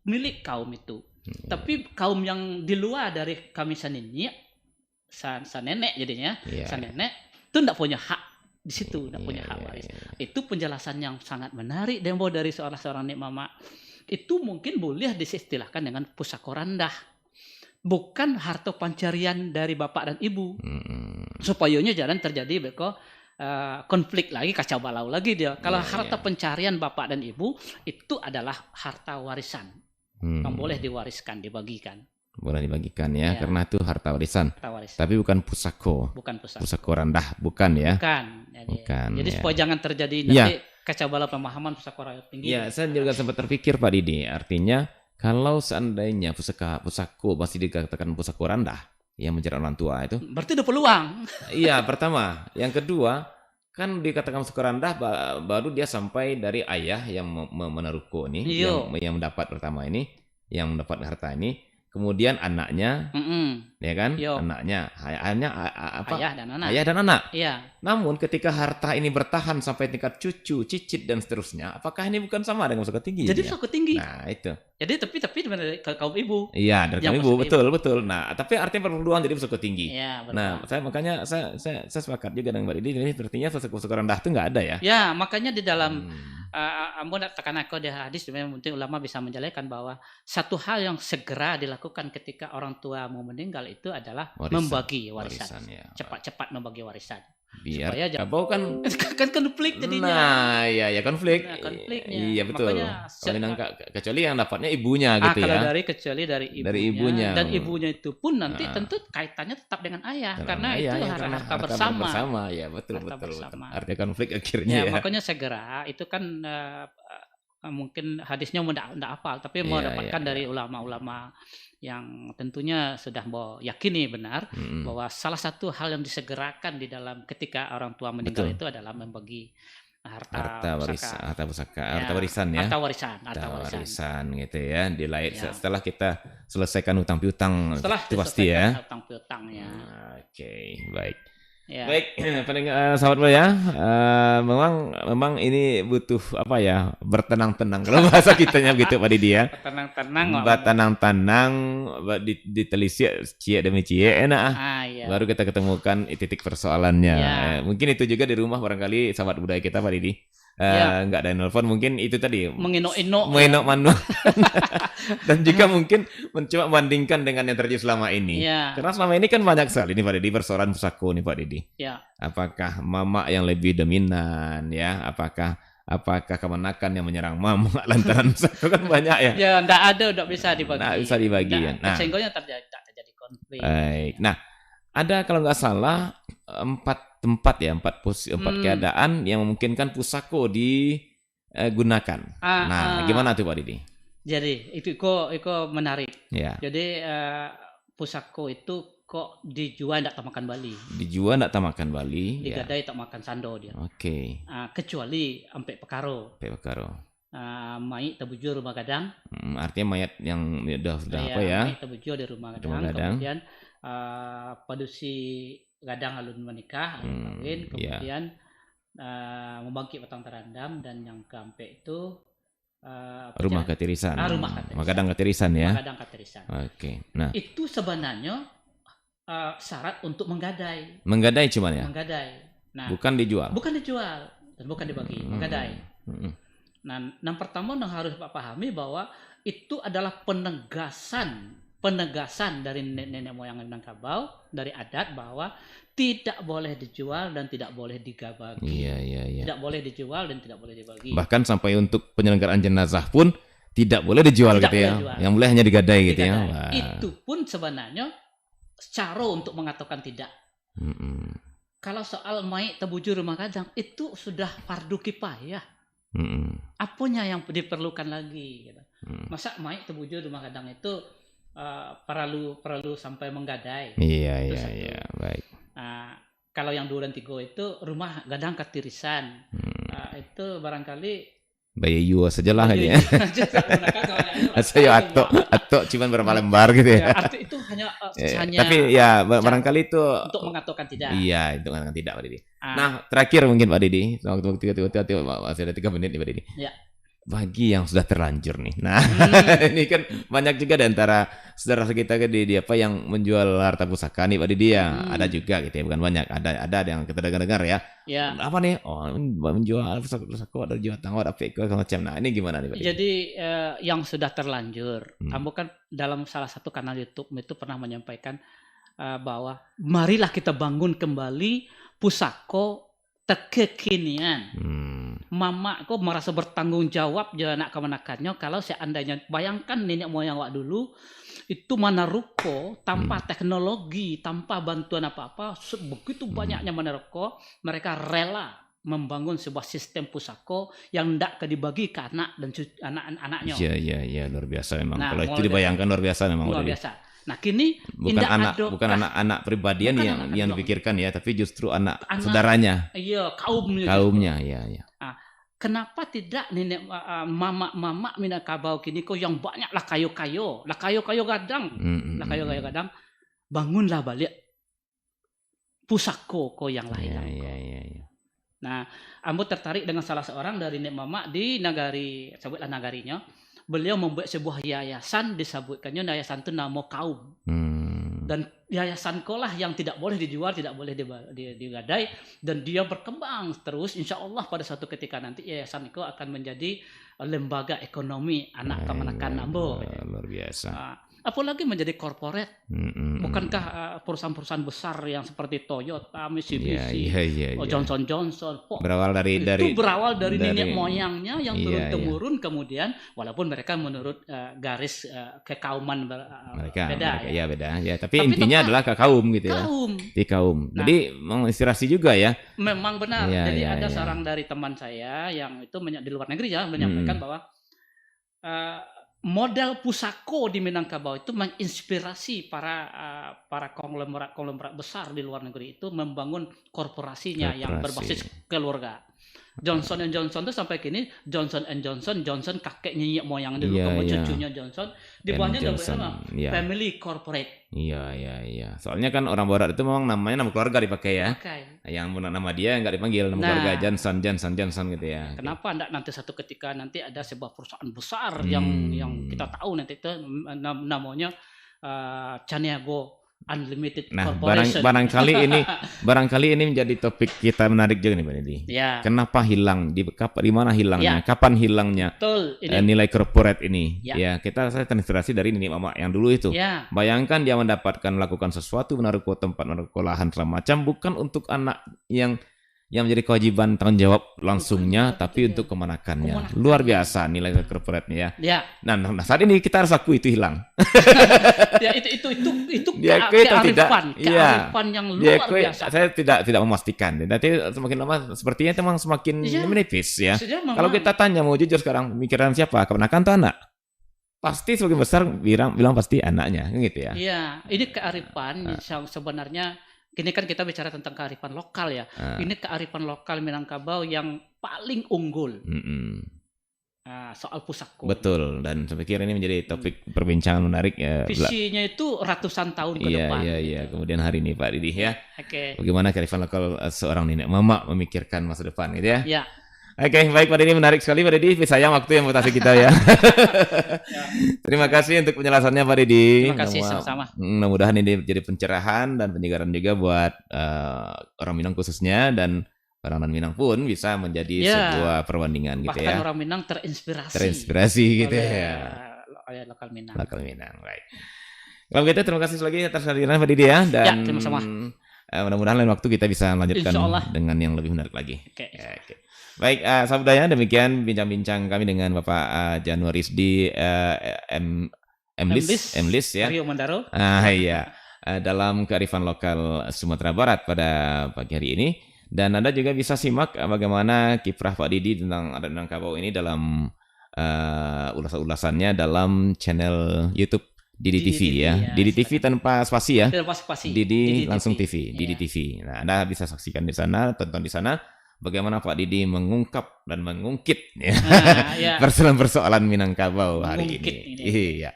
milik kaum itu. Tapi kaum yang di luar dari kami sanini, nenek jadinya, nenek itu tidak punya hak di situ, tidak punya hak waris. Itu penjelasan yang sangat menarik dembo dari seorang nek mama. Itu mungkin boleh disistilahkan dengan pusako rendah. Bukan harta pencarian dari bapak dan ibu. Supayanya jangan terjadi konflik lagi, kacau balau lagi dia. Kalau harta pencarian bapak dan ibu itu adalah harta warisan. Yang boleh diwariskan, dibagikan. Boleh dibagikan ya, karena itu harta warisan. Tapi bukan pusako. Bukan pusako. Pusako rendah, bukan ya? Bukan. Jadi supaya jangan terjadi nanti kacau balau pemahaman pusako tinggi. Iya, saya juga sempat terpikir Pak Didi. Artinya kalau seandainya pusako masih dikatakan pusako rendah yang mencari orang tua itu, berarti ada peluang. Iya, pertama. Yang kedua, kan dikatakan suku rendah baru dia sampai dari ayah yang menaruhko ini, yang mendapat pertama ini, yang mendapat harta ini, kemudian anaknya, ya kan, anaknya, ayah dan anak. Ayah dan anak. Iya. Namun ketika harta ini bertahan sampai tingkat cucu, cicit dan seterusnya, apakah ini bukan sama dengan suku tinggi? Jadi suku tinggi. Nah itu. Jadi tapi dari kaum ibu. Iya, dari kaum ibu, betul. Nah, tapi artinya perpeluang jadi suku tinggi. Iya, betul. Nah, makanya saya sepakat juga dengan Mbak Didi. Ini artinya suku rendah itu nggak ada ya? Ya, makanya di dalam Ampun tekan aku di hadis, mungkin ulama bisa menjelaskan bahwa satu hal yang segera dilakukan ketika orang tua mau meninggal itu adalah membagi warisan. Ya. Cepat-cepat membagi warisan. Biar Abau kan konflik jadinya. Nah, ya konflik. Nah, konfliknya. Iya betul. Kecuali yang dapatnya ibunya gitu ya. Kecuali dari ibunya. Dan ibunya itu pun nanti tentu kaitannya tetap dengan ayah karena itu harta bersama. Ya betul. Artinya konflik akhirnya. Ya, makanya segera itu kan mungkin hadisnya tidak hafal tapi mau dapatkan dari ulama-ulama yang tentunya sudah yakini benar bahwa salah satu hal yang disegerakan di dalam ketika orang tua meninggal itu adalah membagi harta warisan gitu ya setelah kita selesaikan hutang piutang itu pasti ya hutang piutang ya. Oke, baik. Ya. Baik, sahabat ya, memang ini butuh apa ya, bertenang-tenang kalau bahasa kitanya begitu Pak Didi ya. Bertenang-tenang, ditelisik cie demi cie enak iya. Baru kita ketemukan titik persoalannya. Mungkin itu juga di rumah barangkali sahabat budaya kita Pak Didi. Nggak ada nelfon mungkin itu tadi menginok manual dan juga mungkin mencoba membandingkan dengan yang terjadi selama ini karena selama ini kan banyak sekali nih Pak Didi persoalan pusako nih Pak Didi apakah mama yang lebih dominan ya apakah kemenakan yang menyerang mama lantaran pusako kan banyak ya nggak bisa dibagi senggolnya terjadi konflik. Baik. Nah ada kalau nggak salah empat keadaan yang memungkinkan pusako digunakan. Gimana tuh Pak Didi? Jadi itu menarik. Ya. Jadi pusako itu kok dijual tidak makan Bali. Dijual tidak makan Bali. Digadai tak makan sando dia. Oke. Kecuali ampe pekaro. Mayat terbujur rumah gadang. Artinya mayat yang sudah apa ya? Mayat terbujur di rumah gadang. Kemudian padusi gadang alun menikah, alun kawin, kemudian membangkit petang terandam dan yang keempat itu rumah ketirisan. Magadang ketirisan ya. Magadang ketirisan. Oke. Nah, itu sebenarnya syarat untuk menggadai. Menggadai cuman ya? Menggadai. Nah, bukan dijual. Bukan dijual dan bukan dibagi, menggadai. Nah, yang pertama yang harus Pak pahami bahwa itu adalah penegasan dari nenek moyang Minangkabau dari adat bahwa tidak boleh dijual dan tidak boleh dibagi. Iya. Tidak boleh dijual dan tidak boleh dibagi. Bahkan sampai untuk penyelenggaraan jenazah pun tidak boleh dijual gitu ya. Yang boleh hanya digadai gitu ya. Wah. Itu pun sebenarnya cara untuk mengatakan tidak. Kalau soal mayat terbujur rumah gadang itu sudah fardu kifayah. Apanya yang diperlukan lagi? Gitu. Masa mayat terbujur rumah gadang itu perlu sampai menggadai. Iya, baik. Kalau yang 2 dan 3 itu rumah gadang ketirisan. Itu barangkali Bayu sajalah aja. Saya atau cuman berapa lembar gitu ya. Arti itu hanya tapi ya barangkali itu untuk mengatakan tidak. Iya, untuk mengatakan tidak Pak Didi. Nah, terakhir mungkin Pak Didi, waktu masih ada 3 menit nih Pak Didi. Ya. Bagi yang sudah terlanjur nih. Nah, ini kan banyak juga di antara saudara kita di apa yang menjual harta pusaka nih Pak Didi ya. Ada juga gitu ya, bukan banyak. Ada yang kita dengar ya. Apa nih? Oh, menjual pusaka ada jual tanggal ada fake macam. Nah, ini gimana nih Pak Didi? Jadi yang sudah terlanjur, kamu kan dalam salah satu kanal YouTube itu pernah menyampaikan bahwa marilah kita bangun kembali pusako kekinian. Mama kok merasa bertanggung jawab jadi anak kemenakannya kalau seandainya bayangkan nenek moyang wak dulu itu Manaroko tanpa teknologi, tanpa bantuan apa-apa, begitu banyaknya Manaroko, mereka rela membangun sebuah sistem pusako yang tidak dibagi ke anak dan anak-anaknya. Iya, luar biasa memang. Kalau itu dibayangkan luar biasa memang. Luar biasa. Nah, kini bukan anak pribadian yang dipikirkan ya, tapi justru anak saudaranya. Iya, kaumnya. Ya. Nah, kenapa tidak nenek mama Minangkabau kini kok yang banyak lah kayo gadang. Lah kayo gadang. Bangunlah balik pusako ko yang lain. Iya. Nah, ambo tertarik dengan salah seorang dari nenek mama di Nagari, sebutlah Nagarinya. Beliau membuat sebuah yayasan, disebutkannya yayasan itu nama kaum. Dan yayasan kolah yang tidak boleh dijual, tidak boleh digadai, dan dia berkembang terus. Insya Allah pada suatu ketika nanti yayasan itu akan menjadi lembaga ekonomi anak kemanakan ambo. Luar biasa. Apalagi menjadi korporat. Bukankah perusahaan-perusahaan besar yang seperti Toyota, Mitsubishi, Johnson Johnson, berawal dari nenek moyangnya yang turun-temurun, kemudian walaupun mereka menurut garis kekauman mereka beda. Ya, tapi intinya adalah ke kaum gitu ya. Di kaum. Nah, jadi menginspirasi juga ya. Memang benar. Jadi ada seorang dari teman saya yang itu di luar negeri ya menyampaikan bahwa model pusako di Minangkabau itu menginspirasi para konglomerat besar di luar negeri itu membangun korporasinya yang berbasis keluarga. Johnson & Johnson itu sampai kini Johnson & Johnson kakeknya moyang dulu, kemudian cucunya Johnson, di bawahnya family corporate. Iya. Soalnya kan orang Barat itu memang nama keluarga dipakai ya. Yang nama dia nggak dipanggil nama keluarga Johnson gitu ya. Kenapa enggak nanti satu ketika nanti ada sebuah perusahaan besar yang kita tahu nanti itu namanya Chaniago Unlimited Corporation. barangkali ini menjadi topik kita menarik juga nih Pak Didi. Ya. Kenapa hilang? Di mana hilangnya? Kapan hilangnya? Betul. Nilai corporate ini? Ya, saya terinspirasi dari nenek mama yang dulu itu. Ya. Bayangkan dia melakukan sesuatu, menaruh tempat, menaruh lahan segala macam, bukan untuk anak yang menjadi kewajiban tanggung jawab langsungnya, tapi untuk kemanakannya. Luar biasa nilai corporate-nya ya. Nah, saat ini kita harus akui itu hilang. Ya, itu kearifan yang luar biasa. Saya tidak memastikan. Nanti semakin lama sepertinya memang semakin menipis ya. Kalau kita tanya mau jujur sekarang, pemikiran siapa? Kemenakan atau anak? Pasti sebagian besar bilang pasti anaknya, gitu ya. Iya, ini kearifan sebenarnya. Kini kan kita bicara tentang kearifan lokal ya. Ini kearifan lokal Minangkabau yang paling unggul. Soal pusako. Betul, dan saya pikir ini menjadi topik perbincangan menarik ya. Visinya itu ratusan tahun ke depan. Iya. Kemudian hari ini Pak Didi ya. Oke. Bagaimana kearifan lokal seorang nenek mama memikirkan masa depan gitu ya. Iya. Oke, baik Pak Didi, menarik sekali Pak Didi. Sayang waktu yang membatasi kita ya. Terima kasih untuk penjelasannya Pak Didi. Terima kasih sama-sama. Mudah-mudahan ini jadi pencerahan dan penyegaran juga buat orang Minang khususnya, dan orang non-Minang pun bisa menjadi sebuah perbandingan gitu ya. Bahkan orang Minang terinspirasi gitu ya. Lokal Minang. Baik. Kalau gitu terima kasih lagi atas kehadiran Pak Didi ya, dan sama-sama. Mudah-mudahan lain waktu kita bisa lanjutkan dengan yang lebih menarik lagi. Oke. Baik, sahabat budaya, demikian bincang-bincang kami dengan Bapak Januaris di Emlis ya. Rio Mandaro. Iya. Dalam kearifan lokal Sumatera Barat pada pagi hari ini, dan Anda juga bisa simak bagaimana kiprah Pak Didi tentang adat Minangkabau ini dalam ulasan-ulasannya dalam channel YouTube Didi TV ya. Didi TV tanpa spasi ya. Didi langsung TV, Didi TV. Nah, Anda bisa saksikan di sana, tonton di sana bagaimana Pak Didi mengungkap dan mengungkit persoalan-persoalan Minangkabau hari ini. Iya.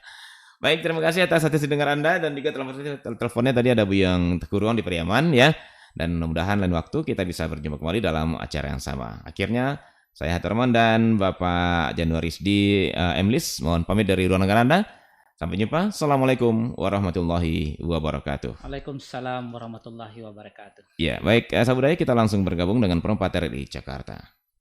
Baik, terima kasih atas dengar Anda, dan juga teleponnya tadi ada Buyang Teguruang di Periaman ya. Dan mudah-mudahan lain waktu kita bisa berjumpa kembali dalam acara yang sama. Akhirnya saya Haturman dan Bapak Januaris di Emlis mohon pamit dari ruang negara Anda. Sampai jumpa. Assalamualaikum warahmatullahi wabarakatuh. Waalaikumsalam warahmatullahi wabarakatuh. Ya, baik. Sahabat budaya, kita langsung bergabung dengan Perempat RRI Jakarta.